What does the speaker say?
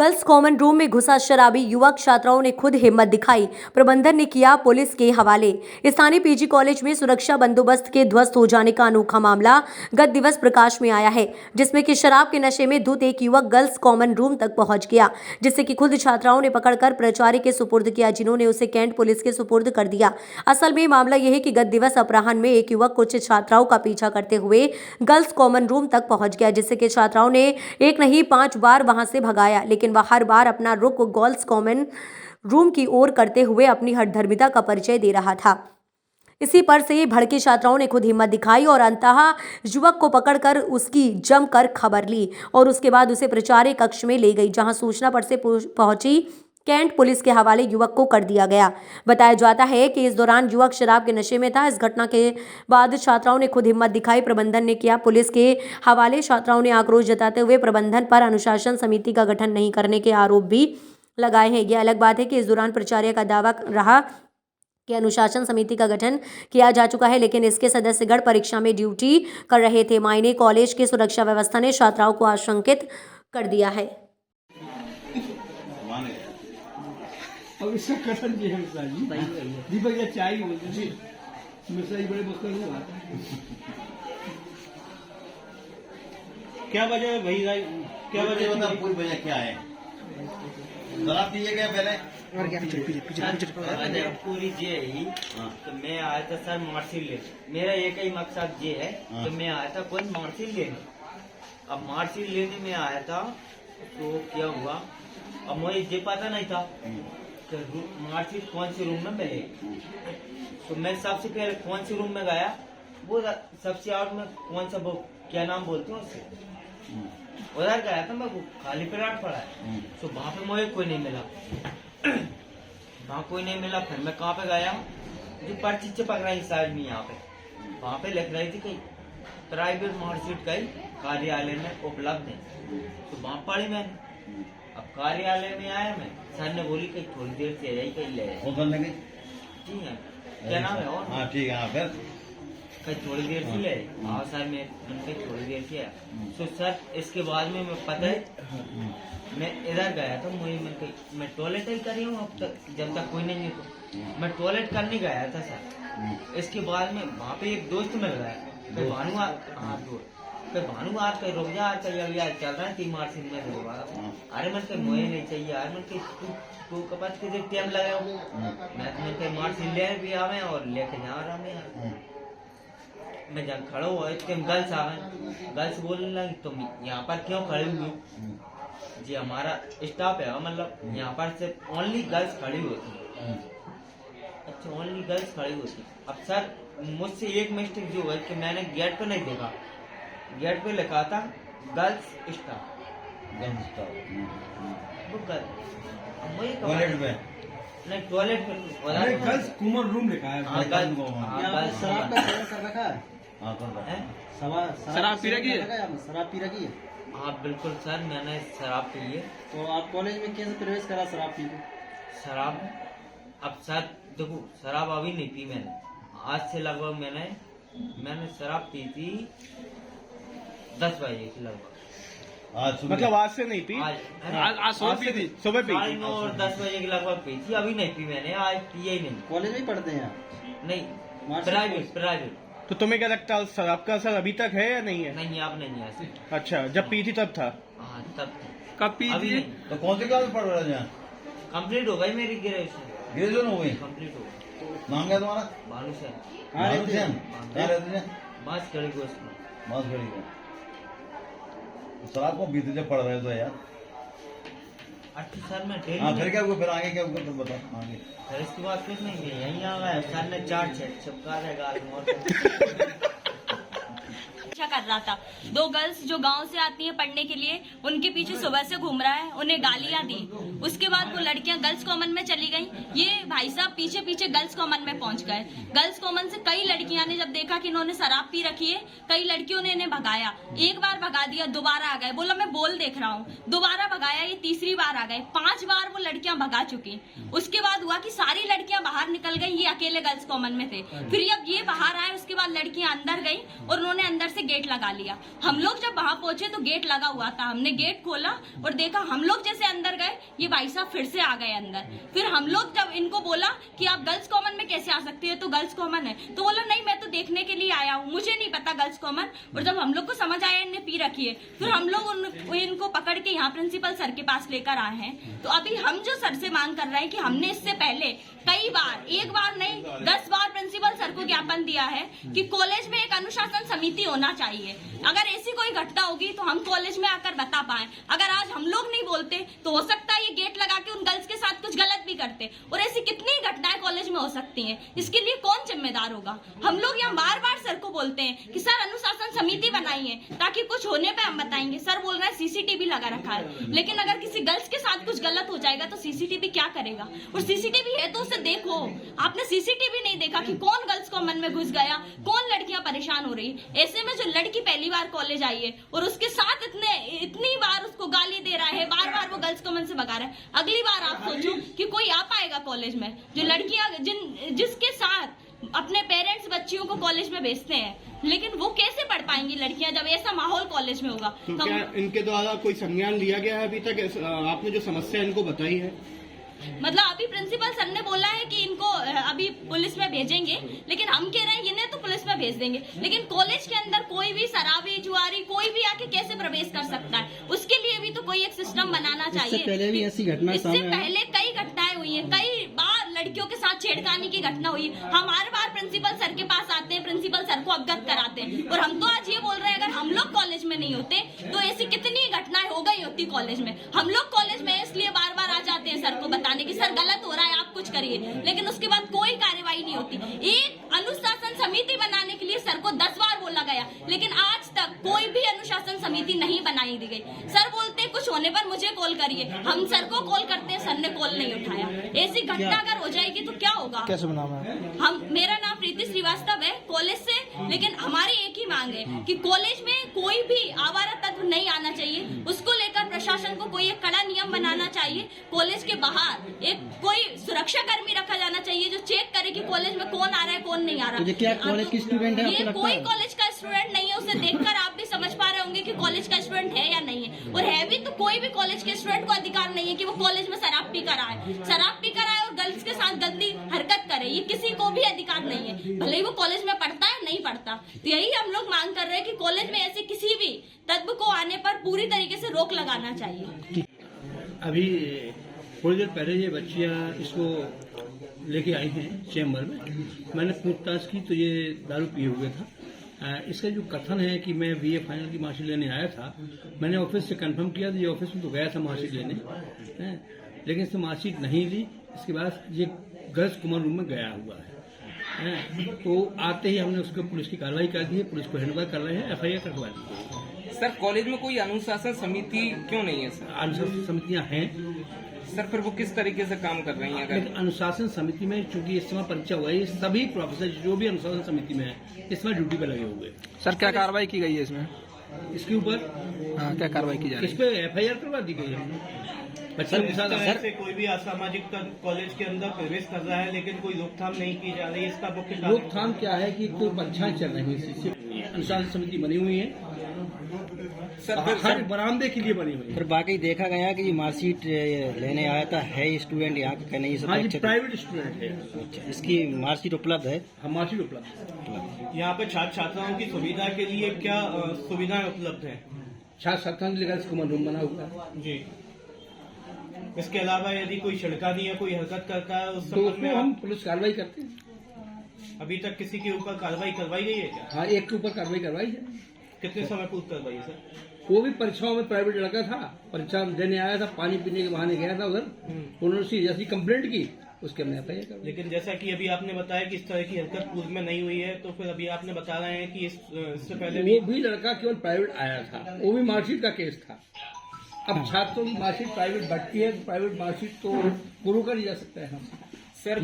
Girls common room में घुसा शराबी युवक, छात्राओं ने खुद हिम्मत दिखाई, प्रबंधन ने किया पुलिस के हवाले। स्थानीय पीजी कॉलेज में सुरक्षा बंदोबस्त के ध्वस्त हो जाने का अनोखा मामला गत दिवस प्रकाश में आया है, जिसमें कि शराब के नशे में धुत एक युवक गर्ल्स कॉमन रूम तक पहुंच गया, जिससे कि खुद छात्राओं ने पकड़कर प्राचार्य के सुपुर्द किया, जिन्होंने उसे कैंट पुलिस के सुपुर्द कर दिया। असल में मामला यह है कि गत दिवस अपराह्न में एक युवक कुछ छात्राओं का पीछा करते हुए गर्ल्स कॉमन रूम तक पहुंच गया, जिससे कि छात्राओं ने एक नहीं 5 बार वहां से भगाया, लेकिन वह हर बार अपना रुख गर्ल्स कॉमन रूम की ओर करते हुए अपनी हठधर्मिता का परिचय दे रहा था। इसी पर से भड़के छात्राओं ने खुद हिम्मत दिखाई और अंततः युवक को पकड़कर उसकी जमकर खबर ली और उसके बाद उसे प्राचार्य कक्ष में ले गई, जहां सूचना पर से पहुंची कैंट पुलिस के हवाले युवक को कर दिया गया। बताया जाता है कि इस दौरान युवक शराब के नशे में था। इस घटना के बाद छात्राओं ने खुद हिम्मत दिखाई, प्रबंधन ने किया पुलिस के हवाले। छात्राओं ने आक्रोश जताते हुए प्रबंधन पर अनुशासन समिति का गठन नहीं करने के आरोप भी लगाए हैं। यह अलग बात है कि इस दौरान प्राचार्य का दावा रहा कि अनुशासन समिति का गठन किया जा चुका है, लेकिन इसके सदस्यगण परीक्षा में ड्यूटी कर रहे थे। मायने कॉलेज की सुरक्षा व्यवस्था ने छात्राओं को आशंकित कर दिया है। अब इसका कथन किया है दीपक या चाय बोलते थे मिसाई बड़े बकर हुआ क्या वजह है भाई? क्या वजह बता, पूरी वजह क्या है? जरा पीजिए क्या पहले और क्या पीछे पूरी ये ही तो मैं आया था सर मार्कशीट लेने। मेरा एक ही मकसद ये है कि मैं आया था कोई मार्कशीट लेने। अब मार्कशीट लेने में आया था तो क्या हुआ, अब मुझे ये पता नहीं था कि मार्कशीट कौन से रूम में मिलेगी। तो मैं सबसे पहले कौन से रूम में गया, वो सबसे आउट में कौन सा वो क्या नाम बोलते हैं उससे, उधर गया था मैं, वो खाली प्लाट पड़ा है। तो वहाँ पे मुझे कोई नहीं मिला, वहाँ कोई नहीं मिला। फिर मैं कहाँ पे गया, जो पर्ची चिपक रही साइड में यहाँ पे, वहाँ पे लिख रही थी कि प्राइवेट मार्कशीट कहीं कार्यालय में उपलब्ध है। तो वहाँ पढ़ी मैंने। अब कार्यालय में आया मैं, सर ने बोली कि थोड़ी देर से यही कहीं ले ठीक है, क्या नाम है और हाँ ठीक है। हाँ फिर कहीं थोड़ी देर से ले आओ सर, मैं उनके थोड़ी देर से आया। तो सर इसके बाद में मैं पता है मैं इधर गया था, मुझे मैं टॉयलेट ही कर रही हूँ अब तक, जब तक कोई नहीं है तो मैं टॉयलेट करने गया था सर। इसके बाद में वहाँ पे एक दोस्त मिल गया, भानु भानु आज कहीं रुक जा, चाहिए यार चल रहा है 3 मार्च में दोबारा। अरे मैं कहीं मुझे नहीं चाहिए यार, मैं तू कपास के टाइम लगा मैं कहीं मार्च ले भी आवे और लेके जा रहा हूँ यार। मैं जहाँ खड़ा हुआ इतने गर्ल्स आ गए, गर्ल्स बोलने लगी तुम यहाँ पर क्यों खड़े हुए? जी हमारा स्टाफ है, मतलब यहाँ पर सिर्फ ओनली गर्ल्स खड़ी होती। अच्छा ओनली गर्ल्स खड़ी होती। अब सर मुझसे एक मिस्टेक जो है कि मैंने गेट पे नहीं देखा, गेट पे लिखा था गर्ल्स स्टाफ। टॉयलेट में नहीं, टॉयलेट पे गर्ल्स कॉमन रूम लिखा है। शराब का सेवन कर रखा है, हाँ कर रहा है। शराब पी रखी है, शराब पी रखी है। हाँ बिल्कुल सर, मैंने शराब पी है। तो आप कॉलेज में कैसे प्रवेश करा शराब पी के? शराब अब सर देखो, शराब अभी नहीं पी मैंने, आज से लगभग मैंने शराब पी थी 10 बजे की लगभग। आज सुबह मतलब आज से नहीं पी, आज सुबह पी, सुबह पी। 9:30 और 10 बजे के लगभग पी थी, अभी नहीं पी मैंने, आज पिया ही नहीं। कॉलेज में ही पढ़ते हैं आप? नहीं प्राइवेट। तो तुम्हें क्या लगता है शराब का असर अभी तक है या नहीं है? नहीं अब नहीं है। अच्छा, जब पी थी तब था? हाँ तब कब पी अभी थी? नहीं। तो कौन सी क्लास में पढ़ रहे हैं? कंप्लीट हो गई मेरी ग्रेजुएशन हो गई। कंप्लीट हो गई। नाम क्या तुम्हारा? भानु से कहाँ रहते हैं? क्या रहते हैं? बात कड़ी गोश्त में। मास खड़ी है। शराब को पीते जब पढ़ रहे तो यार। अच्छा सर मैं हाँ फिर डेली क्या हुआ, फिर आगे क्या हुआ तुम बताओ आगे। फिर इसके बाद कुछ नहीं है, यहीं आ गया सर ने 4 छेद चिपका है गाल में और कर रहा था। 2 गर्ल्स जो गांव से आती हैं पढ़ने के लिए, उनके पीछे सुबह से घूम रहा है, उन्हें गालियां दी उसके बाद वो लड़कियां गर्ल्स कॉमन में चली गई। ये भाई साहब पीछे पीछे गर्ल्स कॉमन में पहुंच गए। गर्ल्स कॉमन से कई लड़कियां ने जब देखा कि इन्होंने शराब पी रखी है, कई लड़कियों ने इन्हें भगाया। एक बार भगा दिया, दोबारा आ गए, बोला मैं बोल देख रहा हूँ, दोबारा भगाया, ये तीसरी बार आ गए। 5 बार वो लड़कियां भगा चुकी। उसके बाद हुआ कि सारी लड़कियां बाहर निकल गई, ये अकेले गर्ल्स कॉमन में थे। फिर जब ये बाहर आए उसके बाद लड़कियां अंदर गई और उन्होंने अंदर से गेट लगा लिया। हम लोग जब वहां पहुंचे तो गेट लगा हुआ था। हमने गेट खोला और देखा, हम लोग जैसे अंदर गए ये भाई साहब फिर से आ गए अंदर। फिर हम लोग जब इनको बोला कि आप गर्ल्स कॉमन में कैसे आ सकती है, तो गर्ल्स कॉमन है, तो बोला नहीं मैं तो देखने के लिए आया हूँ, मुझे नहीं पता गर्ल्स कॉमन। और जब हम लोग को समझ आया इन्हें पी रखी है, फिर हम लोग इनको पकड़ के यहाँ प्रिंसिपल सर के पास लेकर आए हैं। तो अभी हम जो सर से मांग कर रहे हैं कि हमने इससे पहले कई बार, एक बार नहीं 10 बार प्रिंसिपल सर को ज्ञापन दिया है कि कॉलेज में एक अनुशासन समिति होना चाहिए। अगर ऐसी कोई घटना होगी तो हम कॉलेज में आकर बता पाए। अगर आज हम लोग नहीं बोलते तो हो सकता है ये गेट लगा के उन गर्ल्स के साथ कुछ गलत भी करते। और ऐसी कितनी घटनाएं कॉलेज में हो सकती हैं, इसके लिए कौन जिम्मेदार होगा? हम लोग यहाँ बार बार सर को बोलते हैं कि सर अनुशासन समिति बनाइए ताकि कुछ होने पे हम बताएंगे। सर बोल रहे हैं सीसीटीवी लगा रखा है, लेकिन अगर किसी गर्ल्स के साथ कुछ गलत हो जाएगा तो सीसीटीवी क्या करेगा? और सीसीटीवी है तो उसे देखो। आपने सीसीटीवी नहीं देखा कि कौन गर्ल्स कॉमन में घुस गया, कौन लड़कियां परेशान हो रही। ऐसे में जो लड़की पहली बार कॉलेज आई है और उसके साथ इतनी बार उसको गाली दे रहा है, बार बार वो गर्ल्स कॉमन से भगा रहा है, अगली बार आप सोचो कि कोई आ पाएगा कॉलेज में? जो लड़कियां जिसके साथ अपने पेरेंट्स बच्चियों को कॉलेज में भेजते हैं, लेकिन वो कैसे पढ़ पाएंगी लड़कियां जब ऐसा माहौल कॉलेज में होगा? तो क्या इनके द्वारा कोई संज्ञान लिया गया है अभी तक? आपने जो समस्या इनको बताई है, मतलब अभी प्रिंसिपल सर ने बोला है कि इनको अभी पुलिस में भेजेंगे, लेकिन हम कह रहे हैं इन्हें तो पुलिस में भेज देंगे, लेकिन कॉलेज के अंदर कोई भी शराबी जुआरी कोई भी आके कैसे प्रवेश कर सकता है? उसके लिए भी तो कोई एक सिस्टम बनाना चाहिए। इससे पहले भी ऐसी घटना इससे पहले कई घटनाएं हुई है, कई बार लड़कियों के साथ छेड़खानी की घटना हुई है। हम हर बार प्रिंसिपल सर के पास आते हैं, प्रिंसिपल सर को अवगत कराते हैं, और हम तो आज ये बोल रहे हैं अगर हम लोग कॉलेज में नहीं होते तो ऐसी कितनी घटनाएं हो गई होती कॉलेज में। हम लोग कॉलेज में इसलिए बार बार आ जाते हैं सर को बताने की सर गलत हो रहा है आप कुछ करिए, लेकिन उसके बाद कोई कार्रवाई नहीं होती। एक अनुशासन समिति बनाने के लिए सर को 10 बार बोला गया, लेकिन आज तक कोई भी अनुशासन समिति नहीं बनाई दी गई। सर बोलते हैं कुछ होने पर मुझे कॉल करिए, हम सर को कॉल करते हैं, सर ने कॉल नहीं उठाया। ऐसी घटना अगर हो जाएगी तो क्या होगा? क्या शुभ नाम है? मेरा नाम प्रीति श्रीवास्तव है, कॉलेज से। लेकिन हमारी एक ही मांग है कि कॉलेज में कोई भी आवारा तत्व नहीं आना चाहिए। उसको लेकर प्रशासन को कोई एक कड़ा नियम बनाना चाहिए। कॉलेज के बाहर एक कोई सुरक्षा कर्मी रखा जाना चाहिए जो चेक करे कि कॉलेज में कौन आ रहा है कौन नहीं आ रहा। तो क्या कॉलेज की स्टूडेंट है? ये कोई कॉलेज का स्टूडेंट नहीं है। उसे देखकर आप भी समझ पा रहे होंगे कि कॉलेज का स्टूडेंट है या नहीं है। और है भी तो कोई भी कॉलेज के स्टूडेंट को अधिकार नहीं है कि वो कॉलेज में शराब पी कर आए, और गर्ल्स के साथ गंदी हरकत करे। ये किसी को भी अधिकार नहीं है, भले ही वो कॉलेज में पढ़ता है नहीं पढ़ता। तो यही हम लोग मांग कर रहे हैं कि कॉलेज में ऐसे किसी भी तत्व को आने पर पूरी तरीके से रोक लगाना चाहिए। अभी थोड़ी देर पहले ये बच्चियां इसको लेके आई हैं चैम्बर में। मैंने पूछताछ की तो ये दारू पिए हुए था। इसका जो कथन है कि मैं बीए फाइनल की मार्कशीट लेने आया था, मैंने ऑफिस से कंफर्म किया तो ये ऑफिस में तो गया था मार्कशीट लेने, लेकिन इसने मार्कशीट नहीं ली। इसके बाद ये गर्ल्स कॉमन रूम में गया हुआ है। तो आते ही हमने उसको पुलिस की कार्रवाई कर दी है, पुलिस को हैंडओवर कर रहे हैं, FIR कटवा दी है। सर कॉलेज में कोई अनुशासन समिति क्यों नहीं है सर? अनुशासन समितियां हैं सर, फिर वो किस तरीके से काम कर रही हैं? लेकिन अनुशासन समिति में चूंकि इस समय परीक्षा हुआ है, सभी प्रोफेसर जो भी अनुशासन समिति में है इस समय ड्यूटी पर लगे हुए हैं। सर क्या कार्रवाई की गई है इसमें? इसके ऊपर क्या कार्रवाई की जा रही इस पे FIR करवा दी गई है। बच्चों के साथ से कोई भी असामाजिक तत्व कॉलेज के अंदर प्रवेश कर रहा है, लेकिन कोई रोकथाम नहीं की जा रही है। इसका मुख्य कारण रोकथाम क्या है कि कोई परीक्षाएं चल रही है, अनुशासन समिति बनी हुई है, हर बरामदे के लिए बनी हुई है। फिर बाकी देखा गया कि मार्कशीट लेने आया था, है स्टूडेंट यहाँ का नहीं? हाँ जी, प्राइवेट स्टूडेंट है। अच्छा, इसकी मार्कशीट उपलब्ध है? हाँ, मार्कशीट उपलब्ध। यहाँ पे छात्र छात्राओं की सुविधा के लिए क्या सुविधाएं उपलब्ध हैं? छात्र छात्राओं के लिए कॉमन रूम बना हुआ है जी। इसके अलावा यदि कोई छिड़कानी या कोई हरकत करता है उस तो संबंध उसमें में हम पुलिस कार्रवाई करते हैं। अभी तक किसी के ऊपर कार्रवाई करवाई गई है क्या? हाँ, एक के ऊपर कार्रवाई करवाई है। कितने समय पूर्व करवाई है सर? वो भी परीक्षाओं में प्राइवेट लड़का था, परीक्षा देने आया था, पानी पीने के बहाने गया था उधर, उन्होंने जैसी कंप्लेंट की उसके हमने FIR कर। लेकिन जैसा कि अभी आपने बताया कि इस तरह की हरकत पूर्व में नहीं हुई है, तो फिर अभी आपने बता रहे हैं कि इससे पहले वो भी लड़का केवल प्राइवेट आया था, वो भी मार्कशीट का केस था। अब छात्रों की मार्कशीट प्राइवेट बढ़ती है, तो प्राइवेट मार्कशीट तो गुरु का नहीं जा सकता है हम